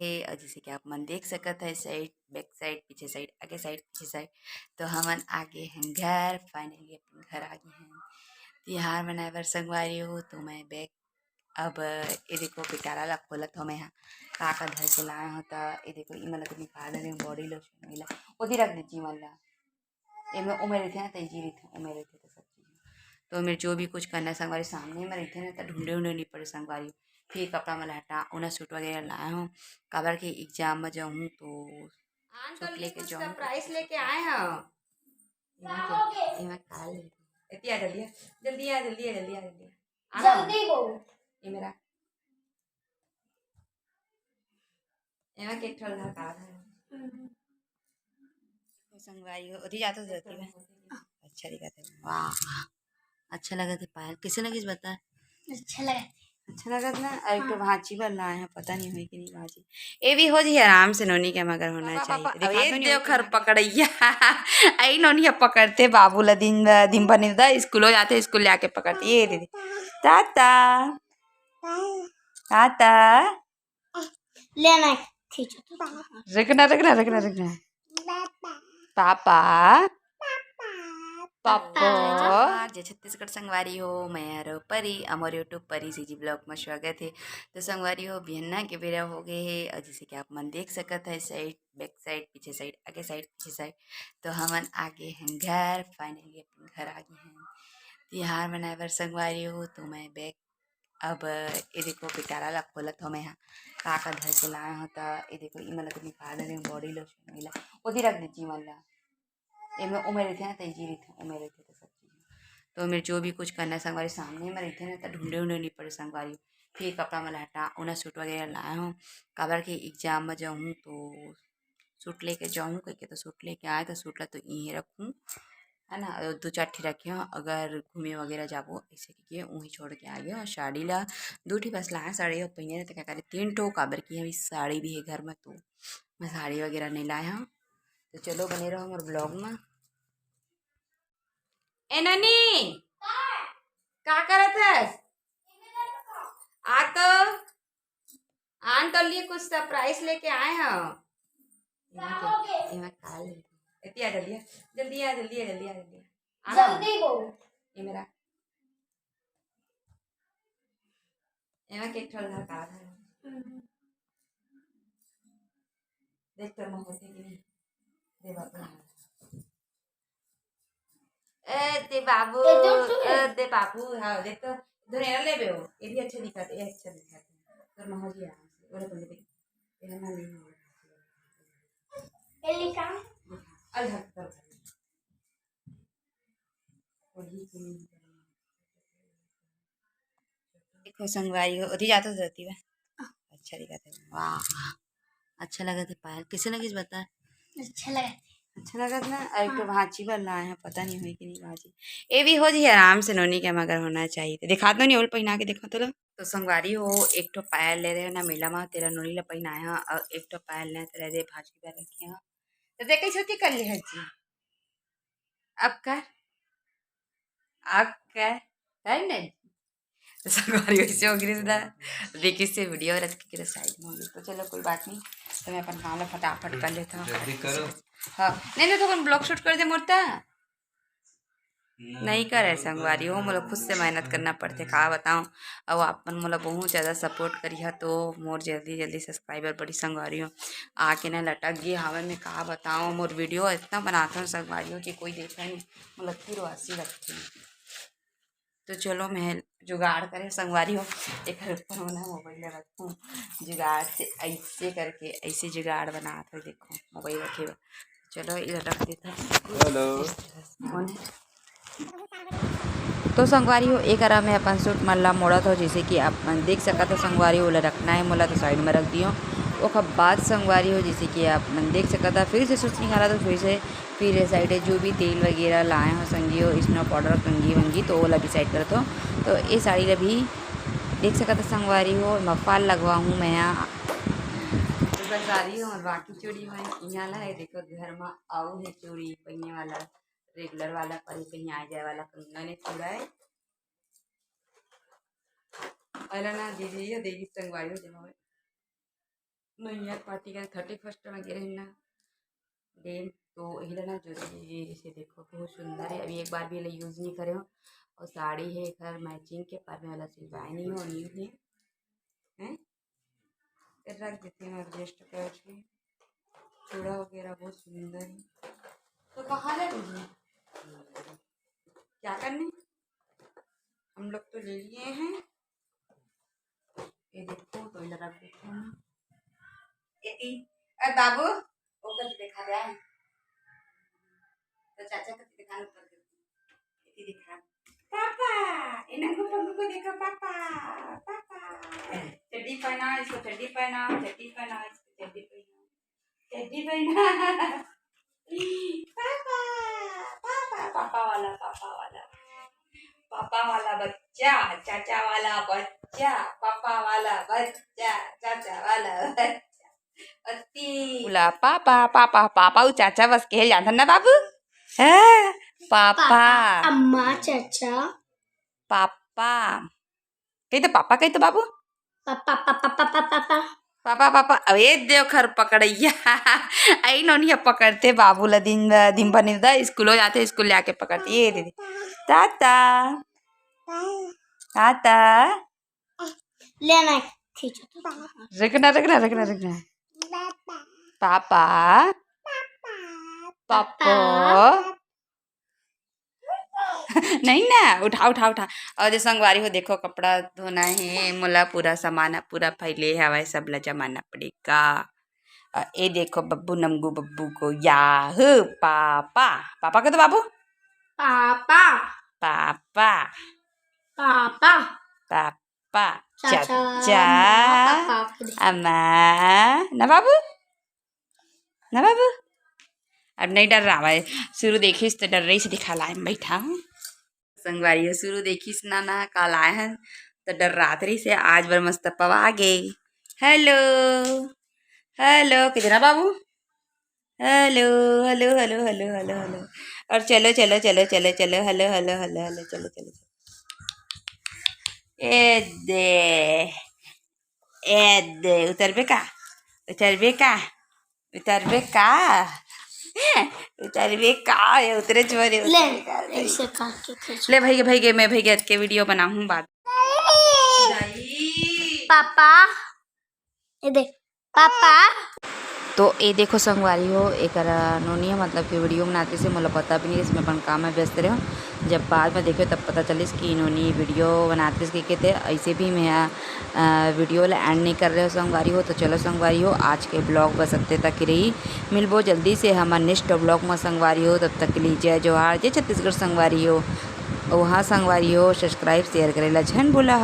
जैसे कि आप मन देख सकत है साइड बैक साइड पीछे साइड आगे साइड पीछे साइड। तो हमन आगे हैं घर, फाइनली अपन घर आ गए हैं। तिहार मनाए बर संगवारी हो तो मैं बैग अब ये देखो पिटारा ला खोलत हो मैं यहाँ का धर के लाए हो तो ये देखो ई मन तो निकाल रहे बॉडी लोशन मिला ओदी रख दीजिए मन ला एमे उमेर रहिथे ना तई जी रहिथे उमेर रहिथे तो सब चीज़ तो मेरे जो भी कुछ करना है संगवारी सामने में रहते ना तो ढूंढे ढूंढे नहीं पड़े संगवारी। फिर कपड़ा मला हटा उन्हें सूट वगैरह लाए हूँ काबर के एग्जाम में जाऊँ तो सूट लेके जाऊँ प्राइस लेके आए हैं। इमा काल इतनी आ जल्दी जल्दी आ जल्दी आ जल्दी आ जल्दी आ जल्दी बोल ये मेरा इमा के ठल का काल है संगवारी हो उठी जाता रहती है। अच्छा दिखा था वाह अच्छा लगा था पायल किसे लगी बता अच्छा लगा था ना एक तो भांची बन रहा है पता नहीं हुई कि नहीं भांची ये भी हो जी आराम से नोनी के मगर होना चाहिए देखा तो नहीं खर पकड़ैया आई नोनी पकड़ते बाबू ला दिन दिन बने स्कूल जाते स्कूल ले आके पकड़ते ये दीदी ताता ताता लेना रखना रखना रखना रखना पापा पापा जय छत्तीसगढ़ संगवारी हो मैं हरो परी अमर यूट्यूब परी सी जी ब्लॉग में स्वागत है। तो संगवारी हो बिहन्ना के बेरा हो गए है और जैसे कि आप मन देख सकत है साइड बैक साइड पीछे साइड आगे साइड पीछे साइड। तो हमन आगे हैं घर, फाइनली अपन घर आ गए हैं। तिहार मनाए बर संगवारी हो तो मैं बैग अब ये देखो पिटारा ला खोलत हो मैं यहाँ का धर के लाए हो तो ये देखो ई मन तो निकाल रहे बॉडी लोशन मिला ओदी रख दीजिए मन ला एमे उमेर रहिथे ना तई जी रहिथे उमेर रहिथे तो सब चीज़ तो मेरे जो भी कुछ करना है संगवारी सामने में रहते ना तो ढूंढे ढूंढे नहीं पड़े संगवारी। फिर कपड़ा मला हटा उन्हें सूट वगैरह लाए हूँ काबर के एग्जाम में जाऊँ तो सूट लेके जाऊँ कह के तो सूट लेके आए तो सूट ला तो यहीं रखूँ है ना और दो चार ठी रखे हो अगर घूमे वगैरह जाबो ऐसे करके वहीं छोड़ के आ गए। और साड़ी ला दो ठी बस लाए साड़ी और पहने तो क्या करे तीन ठो काबर की अभी साड़ी भी है घर में तो मैं साड़ी वगैरह नहीं लाया हूँ। तो चलो बने रहो हमारे ब्लॉग में। ए ननी का करत है आ तो आन तो लिए कुछ सरप्राइज लेके आए हैं। इमा काल इतनी आ जल्दी जल्दी आ जल्दी आ जल्दी आ जल्दी जल्दी बोल ये मेरा इमा के ठल का काल है देख तो मैं होते कि नहीं दे बाबू दे बाबू हाँ देख तो धुनेरा ले बे ये भी अच्छा दिखा ये अच्छा दिखा तो मैं हो जी आराम से बोले बोले देख ये ना नहीं हो एलिका अलग कर वही देखो संगवारी हो उठी जाता रहती है। अच्छा दिखा था वाह अच्छा लगा था पायल किसे लगी बता अच्छा लगा था ना एक तो भांची बन रहा है पता नहीं हुई कि नहीं भांची ये भी हो जी आराम से नोनी के मगर होना चाहिए दिखा दो नहीं और पहना के दिखा तो संगवारी हो एक तो पायल ले रहे ना मेला में तेरा नोनी ला पहनाया और एक तो पायल ले तेरा दे भांची पर रखे हैं तो देख कैसे होती कर ली हजी अब कर अब कर नहीं तो संगवारी वैसे हो गई ना देखिए से वीडियो रख के साइड में होगी तो चलो कोई बात नहीं। तो मैं अपन काम फटाफट कर लेता हूँ जल्दी करो। हाँ नहीं नहीं तो अपन ब्लॉग शूट कर दे मोरता नहीं करे संगवारी हो मोला खुद से मेहनत करना पड़ते का बताऊँ अब अपन मोला बहुत ज़्यादा सपोर्ट करी है तो मोर जल्दी जल्दी सब्सक्राइबर बड़ी संगवारी हो आके ना लटक गई हवा में का बताऊँ मोर वीडियो इतना बनाता हूँ संगवारी हो कि कोई देखा नहीं मोला फिर वासी रखती हूँ। तो चलो मैं जुगाड़ करे संगवारी हो एक ऊपर वाला मोबाइल रखूँ जुगाड़ से ऐसे करके ऐसे जुगाड़ बना था देखो मोबाइल रखे चलो इधर रख देता हेलो तो संगवारी हो एक में अपन सूट मल्ला मोड़ा था जैसे कि आप देख सका तो संगवारी वाला रखना है मोला तो साइड में रख दियो वो बाद संगवारी हो जैसे कि आप देख सका था फिर से सूट निकाला तो फिर से फिर साइड है जो भी तेल वगैरह लाए हो संगी हो स्नो पाउडर कंगी वंगी तो वो भी साइड कर तो ये साड़ी भी देख सका था संगवारी हो मफाल लगवा हूँ मैं यहाँ साड़ी और बाकी चूड़ी में यहाँ ला है देखो घर में आओ है चूड़ी पहनने वाला रेगुलर वाला पर कहीं आ जाए वाला कंगना ने चूड़ा है अला ना दीदी ये देगी संगवारी हो जमा न्यू ईयर पार्टी का 31 में गिरे ना डे। तो इधर ना जो इसे देखो बहुत सुंदर है। अभी एक बार भी यूज़ नहीं करे हो। और साड़ी है घर मैचिंग के पर में वाला सिलवाए नहीं हो न्यू है हैं? रख देते हैं एडजस्ट करके। चूड़ा वगैरह बहुत सुंदर है। तो कहाँ ले रही है? क्या करने? हम लोग तो ले लिए हैं। ये देखो तो इधर रख देते हैं। अरे बाबू वो कभी देखा गया है तो चाचा को दिखाना पड़ता है। दिखा पापा इन्हें को देखो पापा पापा चड्डी पहना इसको चड्डी पहना चड्डी पहना इसको चड्डी पहना चड्डी पहना पापा पापा पापा वाला बच्चा चाचा वाला बच्चा पापा वाला बच्चा चाचा वाला बच्चा बोला पापा पापा पापा चाचा बस खेल जाता ना बाबू है पापा अम्मा चाचा पापा कही तो पापा कही तो बाबू पापा पापा पापा पापा पापा पापा अरे देव खर पकड़ैया आई नोनिया पकड़ते बाबू ला दिन दिन भर नहीं स्कूल जाते स्कूल जाके पकड़ते ये दीदी ताता ताता लेना खींचो रखना रखना रखना रखना पापा पापा नहीं ना उठा उठा उठा। और जो संगवारी हो देखो कपड़ा धोना है मोला पूरा सामान पूरा फैले हवा सब ला जमाना पड़ेगा। ये देखो बब्बू नमगू बब्बू को याह पापा पापा का तो बाबू पापा पापा पापा पापा चाचा चाचा अम्मा ना बाबू ना बाबू। अब नहीं डर रहा है शुरू देखिस तो डर रही से दिखा लाए बैठा हूँ संगवारी शुरू देखिस ना ना कल आए हैं तो डर रात्रि से आज बार मस्त पवा आ गए। हेलो हेलो कितना बाबू hello hello hello hello hello hello और चलो चलो चलो चलो चलो हेलो हेलो हेलो हेलो चलो चलो ए दे उतरबे का उतरबे का उतरबे का उतरबे का उतरे चोरे ऐसे करके खींचो ले भाई गे मैं भाई गे के वीडियो बनाऊँ बाद पापा ये देख पापा। तो ये देखो संगवारी हो एक नोनी है मतलब कि वीडियो बनाते से मतलब पता भी नहीं इसमें अपन काम में व्यस्त रहे हो। जब बाद में देखो तब पता चलिस कि इन्होंने वीडियो बनाते से के थे ऐसे भी मैं वीडियो एंड नहीं कर रहे हो संगवारी हो। तो चलो संगवारी हो आज के ब्लॉग बस अत्ते तक रही मिलबो जल्दी से हमारे नेक्स्ट ब्लॉग में संगवारी हो। तब तक के लिए जय जोहार जय छत्तीसगढ़ संगवारी हो वहाँ संगवारी हो सब्सक्राइब शेयर करेला झन बोला।